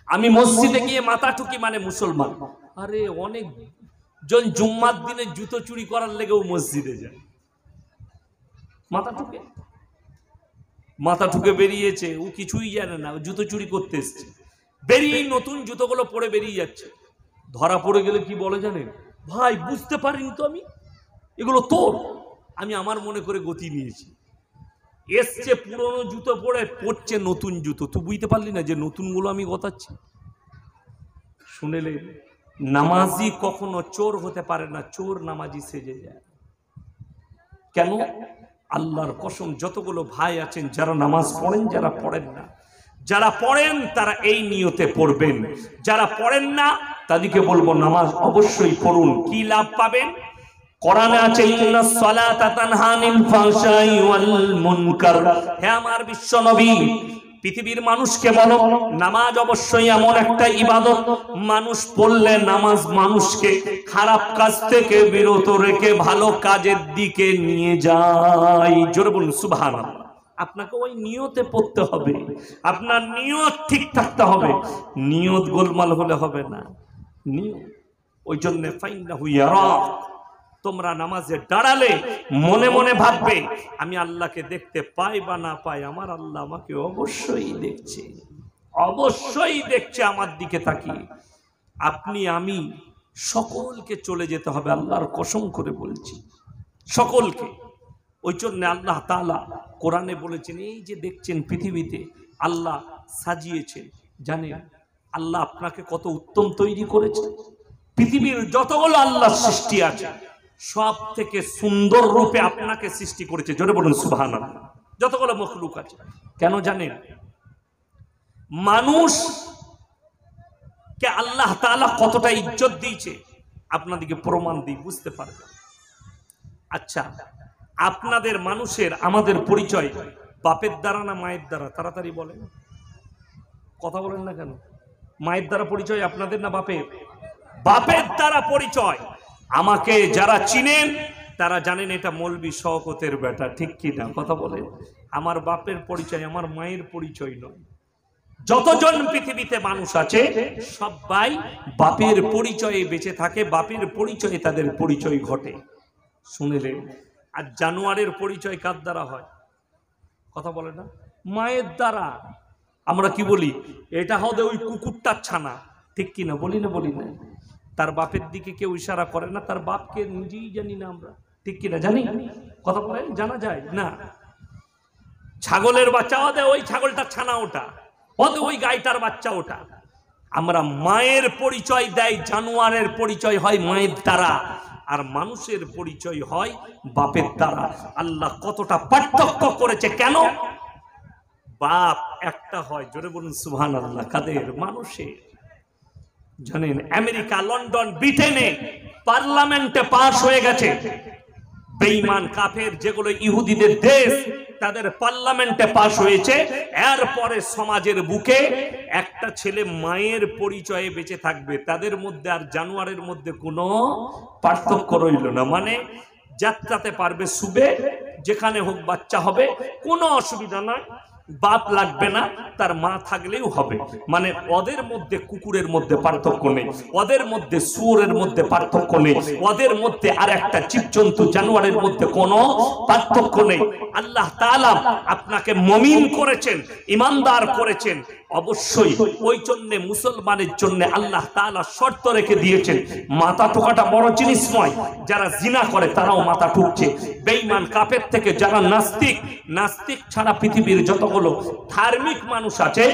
আমি মসজিদে গিয়ে মাথা ঠুকি মানে মুসলমান। আরে অনেক জন জুম্মার দিনে জুতো চুরি করার লেগেও মসজিদে যায়, মাথা ঠুকে বেরিয়েছে, ও কিছুই জানে না, জুতো চুরি করতে এসছে, বেরিয়েই নতুন জুতোগুলো পরে বেরিয়ে যাচ্ছে। ধরা পড়ে গেলে কি বলে জানেন, ভাই বুঝতে পারিনি তো আমি, এগুলো তোর। আমি আমার মনে করে গতি নিয়েছি, এসছে পুরনো জুতো পরে, পড়ছে নতুন জুতো, তুই বুঝতে পারলি না যে নতুনগুলো আমি গতাচ্ছি। শুনেলে নামাজি কখনো চোর হতে পারে না, চোর নামাজি সেজে যায়। কেন? আল্লাহর কসম, যতগুলো ভাই আছেন যারা নামাজ পড়েন, যারা পড়েন না, যারা পড়েন তারা এই নিয়তে পড়বেন, যারা পড়েন না তাদেরকে বলবো নামাজ অবশ্যই পড়ুন। কি লাভ পাবেন? কোরআনে আছে ইন্নাস সালাতা তানহা আনিল ফাহশাই ওয়াল মুনকার। হে আমার বিশ্ব নবী, পৃথিবীর মানুষকে বলো নামাজ অবশ্যই এমন একটা ইবাদত, মানুষ পড়লে নামাজ মানুষকে খারাপ কাজ থেকে বিরত রেখে ভালো কাজের দিকে নিয়ে যায়। জোরে বলুন সুবহানাল্লাহ। আপনাকে ওই নিয়তে পড়তে হবে, আপনার নিয়ত ঠিক থাকতে হবে, নিয়ত গোলমাল হলে হবে না। নিয়ত, ওই জন্য ফাইন্নাহু ইয়ারাক, তোমরা নামাজে দাঁড়ালে মনে মনে ভাববে আমি আল্লাহকে দেখতে পাই বা না পাই, আমার আল্লাহ আমাকে অবশ্যই দেখছে, অবশ্যই দেখছে আমার দিকে তাকিয়ে। আপনি আমি সকলকে চলে যেতে হবে, আল্লাহর কসম করে বলছি, সকলকে। ওই জন্য আল্লাহ তাআলা কোরআনে বলেছেন, এই যে দেখছেন পৃথিবীতে আল্লাহ সাজিয়েছেন, জানেন আল্লাহ আপনাকে কত উত্তম তৈরি করেছে। পৃথিবীর যতগুলো আল্লাহর সৃষ্টি আছে সব থেকে সুন্দর রূপে আপনাকে সৃষ্টি করেছে। জোরে বলুন সুবহানাল্লাহ। যতগুলো মখলুক আছে, কেন জানেন? মানুষকে আল্লাহ তাআলা কতটা ইজ্জত দিয়েছে আপনাদেরকে প্রমাণ দিই, বুঝতে পারবেন। আচ্ছা, আপনাদের মানুষের আমাদের পরিচয় বাপের দ্বারা না মায়ের দ্বারা? তাড়াতাড়ি বলেন, কথা বলেন না কেন? মায়ের দ্বারা পরিচয় আপনাদের না বাপের? বাপের দ্বারা পরিচয়। আমাকে যারা চিনেন তারা জানেন এটা মৌলবি শওকতের বেটা, ঠিক কি না? কথা বলেন। আমার বাপের পরিচয় আমার মায়ের পরিচয় নয়। যতজন পৃথিবীতে মানুষ আছে সবাই বাপের পরিচয়ে বেঁচে থাকে, বাপের পরিচয়ে তাদের পরিচয় ঘটে। শুনেলেন? আর জানোয়ারের পরিচয় কার দ্বারা হয়? কথা বলে না, মায়ের দ্বারা। আমরা কি বলি, এটা হবে ওই কুকুরটার ছানা, ঠিক কি না? বলি না, বলি না? তার বাপের দিকে কেউ ইশারা করে না, তার বাপকে নিজেই জানি না আমরা, ঠিক কিনা? জানি? কথা বলেন, জানা যায় না? ছাগলের বাচ্চা ওদের ওই ছাগলটার ছানা, ওটা ওদের ওই গাইটার বাচ্চা, ওটা। আমরা মায়ের পরিচয় দেয়, জানোয়ারের পরিচয় হয় মায়ের দ্বারা, আর মানুষের পরিচয় হয় বাপের দ্বারা। আল্লাহ কতটা পার্থক্য করেছে, কেন? বাপ একটা হয়, জোরে বলুন সুবহানাল্লাহ। কাদের? মানুষের। জানেন আমেরিকা, লন্ডন, ব্রিটেনে পার্লামেন্টে পাস হয়ে গেছে, বেঈমান কাফের যেগুলো ইহুদিদের দেশ, তাদের পার্লামেন্টে পাস হয়েছে। এরপরে সমাজের বুকে একটা ছেলে মায়ের পরিচয়ে বেঁচে থাকবে, তাদের মধ্যে আর জানোয়ারের মধ্যে কোনো পার্থক্য রইল না। মানে যাত্রাতে পারবে, শুবে, যেখানে হোক বাচ্চা হবে, কোনো অসুবিধা নয়, বাপ লাগবে না, তার মা থাকলেও হবে। মানে ওদের মধ্যে কুকুরের মধ্যে পার্থক্য নেই, ওদের মধ্যে শুয়োরের মধ্যে পার্থক্য নেই, ওদের মধ্যে আর একটা জীবজন্তু জানোয়ারের মধ্যে কোনো পার্থক্য নেই। আল্লাহ তাআলা আপনাকে মুমিন করেছেন, ঈমানদার করেছেন, অবশ্যই ওই জন্য মুসলমানের জন্য আল্লাহ তাআলা শর্ত রেখে দিয়েছেন, মাথা ঠোকাটা বড় জিনিস নয়। যারা জিনা করে তারাও মাথা ঠুকছে, বেঈমান কাফের থেকে যারা নাস্তিক, নাস্তিক ছাড়া পৃথিবীর যতগুলো ধার্মিক মানুষ আছে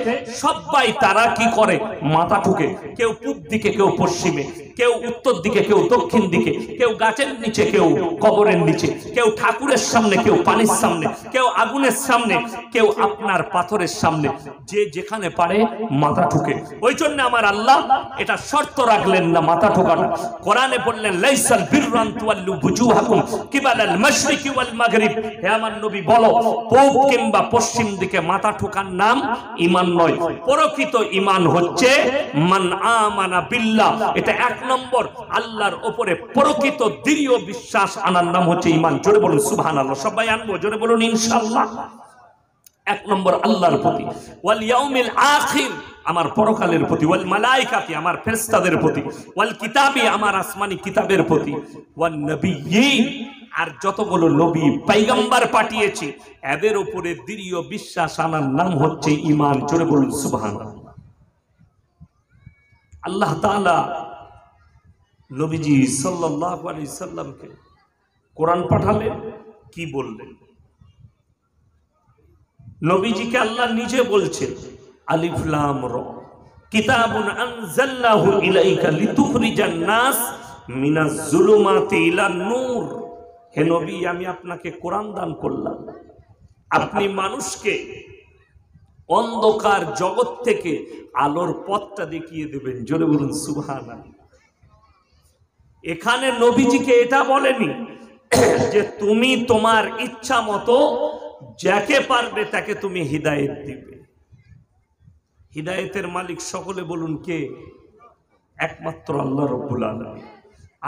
সবাই তারা কি করে? মাথা ঠুকে। কেউ পূব দিকে, কেউ পশ্চিমে, কেউ উত্তর দিকে, কেউ দক্ষিণ দিকে, কেউ গাছের নিচে, কেউ কবরের নিচে, কেউ ঠাকুরের সামনে, কেউ পানির সামনে, কেউ আগুনের সামনে, কেউ আপনার পাথরের সামনে, যে যেখানে পারে মাথা ঠুকে। ওই জন্য আমার আল্লাহ এটা শর্ত রাখলেন না মাথা ঠোকাটা। কোরআনে বললেন লাইসাল বিররা আন তুওয়াল্লু বুজুহাকুম কিবালাল মাশরিকি ওয়াল মাগরিব। হে আমার নবী বলো, পূব কিংবা পশ্চিম দিকে মাথা ঠোকার নাম ঈমান নয়। প্রকৃত ঈমান হচ্ছে মান আমানা বিল্লাহ, এটা এক নম্বর আল্লাহর উপরে প্রকৃত দৃঢ় বিশ্বাস আনার নাম হচ্ছে ঈমান। জোরে বলুন সুবহানাল্লাহ। সবাই আনবো, জোরে বলুন ইনশাআল্লাহ। এক নম্বর আল্লাহর প্রতি, ওয়াল ইয়াউমিল আখির, আমার পরকালের প্রতি, ওয়াল মালাইকাতি আমার ফেরেশতাদের প্রতি, ওয়াল কিতাবি আমার আসমানি কিতাবের প্রতি, ওয়ান নবিয়্যিন আর যতগুলো নবী পয়গম্বর পাঠিয়েছি এদের উপরে দৃঢ় বিশ্বাস আনার নাম হচ্ছে ঈমান। জোরে বলুন সুবহানাল্লাহ। আল্লাহ তাআলা নবীজি সাল্লাল্লাহু আলাইহি সাল্লামকে কোরআন পাঠালেন, কি বললেন? নবীজিকে আল্লাহ নিজে বলছেন আলিফ লাম র কিতাবুন আনজালনাহু ইলাইকা লিতুখরিজান নাস মিনাজ যুলুমাতি ইলান নূর। হে নবী, আমি আপনাকে কোরআন দান করলাম, আপনি মানুষকে অন্ধকার জগৎ থেকে আলোর পথটা দেখিয়ে দেবেন। জোরে বলুন সুবহানাল্লাহ। এখানে নবীজিকে এটা বলেনি যে তুমি তোমার ইচ্ছা মতো যাকে পারবে তাকে তুমি হিদায়েত দিবে। হিদায়েতের মালিক সকলে বলুন কে? একমাত্র আল্লাহ রাব্বুল আলামিন।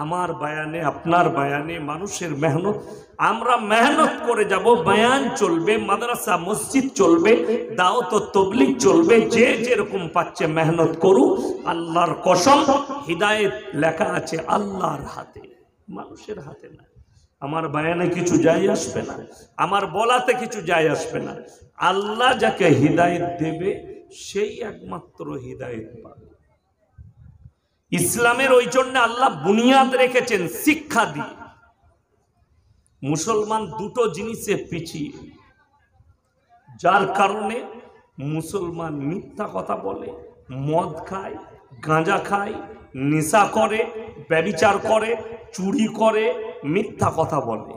আমার বয়ানে, আপনার বয়ানে, মানুষের মেহনত, আমরা মেহনত করে যাব, বয়ান চলবে, মাদ্রাসা মসজিদ চলবে, দাওয়াত ও তাবলীগ চলবে, যে যেরকম পাচ্ছে মেহনত করুক। আল্লাহর কসম, হিদায়েত লেখা আছে আল্লাহর হাতে, মানুষের হাতে না। আমার বয়ানে কিছু যায় আসবে না, আমার বলাতে কিছু যায় আসবে না। আল্লাহ যাকে হিদায়েত দেবে সেই একমাত্র হিদায়েত পাবে। ইসলামের ওই জন্য আল্লাহ বুনিয়াদ রেখেছেন শিক্ষা দিয়ে। মুসলমান দুটো জিনিসে পিছিয়ে, যার কারণে মুসলমান মিথ্যা কথা বলে, মদ খায়, গাঁজা খায়, নেশা করে, ব্যভিচার করে, চুরি করে, মিথ্যা কথা বলে,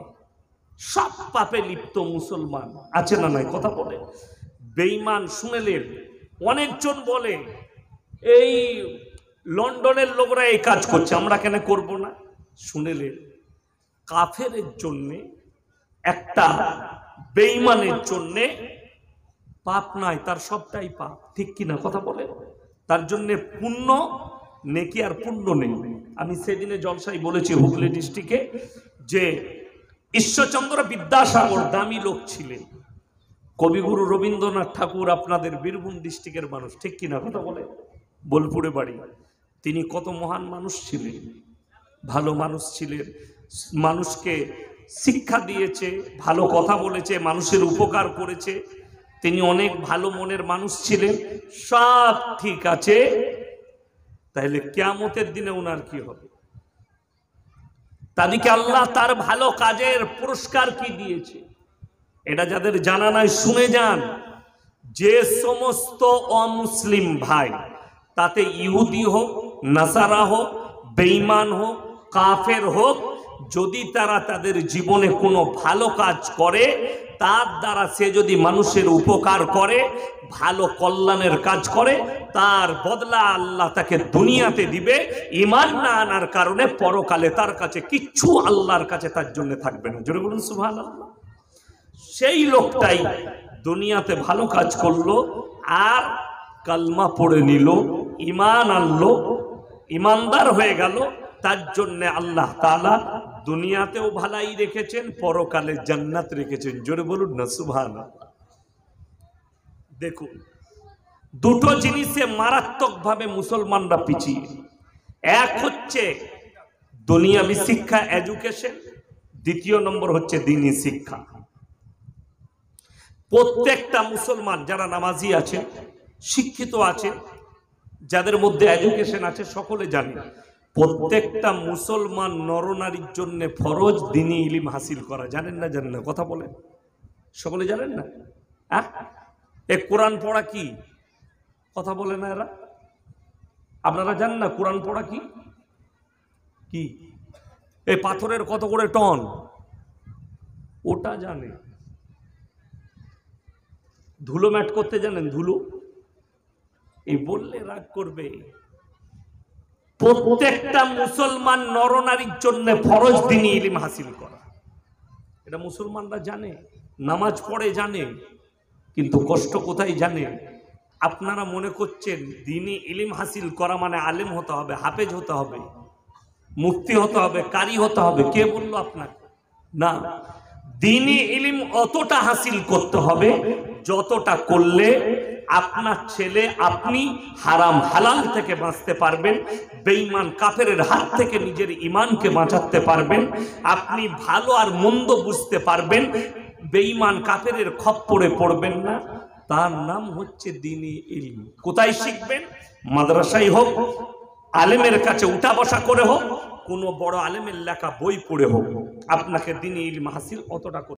সব পাপে লিপ্ত মুসলমান আছে না নাই? কথা বলে বেঈমান। শুনেলেন অনেকজন বলে এই লন্ডনের লোকরা এই কাজ করছে, আমরা কেন করব না? শুনেলেন কাফেরের জন্যে, একটা বেঈমানের জন্যে পাপ নাই, তার সবটাই পাপ, ঠিক কিনা? কথা বলে তার জন্যে পুণ্য নেকি আর পুণ্য নেই। আমি সেদিনে জলসাই বলেছি হুগলি ডিস্ট্রিক্টে যে ঈশ্বরচন্দ্র বিদ্যাসাগর দামি লোক ছিলেন, কবিগুরু রবীন্দ্রনাথ ঠাকুর আপনাদের বীরভূম ডিস্ট্রিক্টের মানুষ, ঠিক কিনা? কথা বলে বোলপুরে বাড়ি। তিনি কত মহান মানুষ ছিলেন, ভালো মানুষ ছিলেন, মানুষকে শিক্ষা দিয়েছে, ভালো কথা বলেছে, মানুষের উপকার করেছে। তিনি অনেক ভালো মনের মানুষ ছিলেন, সব ঠিক আছে। তাহলে কিয়ামতের দিনে ওনার কি হবে? তাদেরকে আল্লাহ তার ভালো কাজের পুরস্কার কি দিয়েছে এটা যাদের জানা নাই শুনে যান। যে সমস্ত অমুসলিম ভাই, তাতে ইহুদি হোক, নাসারা হোক, বেঈমান হোক, কাফের হোক, যদি তারা তাদের জীবনে কোনো ভালো কাজ করে, তার দ্বারা সে যদি মানুষের উপকার করে, ভালো কল্যাণের কাজ করে, তার বদলা আল্লাহ তাকে দুনিয়াতে দিবে। ঈমান না আনার কারণে পরকালে তার কাছে কিচ্ছু আল্লাহর কাছে তার জন্য থাকবে না। জোরে বলুন সুবহানাল্লাহ। সেই লোকটাই দুনিয়াতে ভালো কাজ করলো আর কালমা পড়ে নিল, ঈমান আনলো, ঈমানদার হয়ে গেল, তার জন্য আল্লাহ তাআলা দুনিয়াতেও ভালাই রেখেছেন, পরকালে জান্নাত রেখেছেন। জোরে বলুন না সুবহানাল্লাহ। দেখুন, দুটো জিনিসে মারাত্মকভাবে মুসলমানরা পিছিয়ে। এক হচ্ছে দুনিয়াবি শিক্ষা, এডুকেশন। দ্বিতীয় নম্বর হচ্ছে দ্বীনি শিক্ষা। প্রত্যেকটা মুসলমান যারা নামাজি আছে, শিক্ষিত আছে, যাদের মধ্যে এডুকেশন আছে, সকলে জানে প্রত্যেকটা মুসলমান নরনারীর জন্য ফরজ দ্বীনি ইলম হাসিল করা। জানেন না? জানেন না? কথা বলেন, সকলে জানেন না? হ্যাঁ, এ কোরআন পড়া কি? কথা বলে না এরা? আপনারা জানেন না কোরআন পড়া কি? কি এই পাথরের কত করে টন, ওটা জানে। ধুলো ম্যাট করতে জানেন? ধুলো এই বললে রাগ করবে। প্রত্যেকটা মুসলমান নরনারীর জন্য ফরজ দ্বীনি ইলম হাসিল করা, এটা মুসলমানরা জানে, নামাজ পড়ে জানে, কিন্তু কষ্ট কোথায় জানে? আপনারা মনে করছেন দ্বীনি ইলম হাসিল করা মানে আলেম হতে হবে, হাফেজ হতে হবে, মুফতি হতে হবে, কারি হতে হবে। কে বললো আপনাকে? না, দ্বীনি ইলম অতটা হাসিল করতে হবে যতটা করলে আপনার ছেলে আপনি হারাম হালাল থেকে বাঁচতে পারবেন, বেঈমান কাফেরের হাত থেকে নিজের ঈমানকে বাঁচাতে পারবেন, আপনি ভালো আর মন্দ বুঝতে পারবেন, বেঈমান কাফেরের খপ্পরে পড়বেন না। তার নাম হচ্ছে দ্বীনি ইলম। কোথায় শিখবেন? মাদ্রাসায় হোক, আলেমের কাছে উঠা বসা করে হোক, কোনো বড় আলেমের লেখা বই পড়ে হোক, আপনাকে দ্বীনি ইলম হাসিল অতটা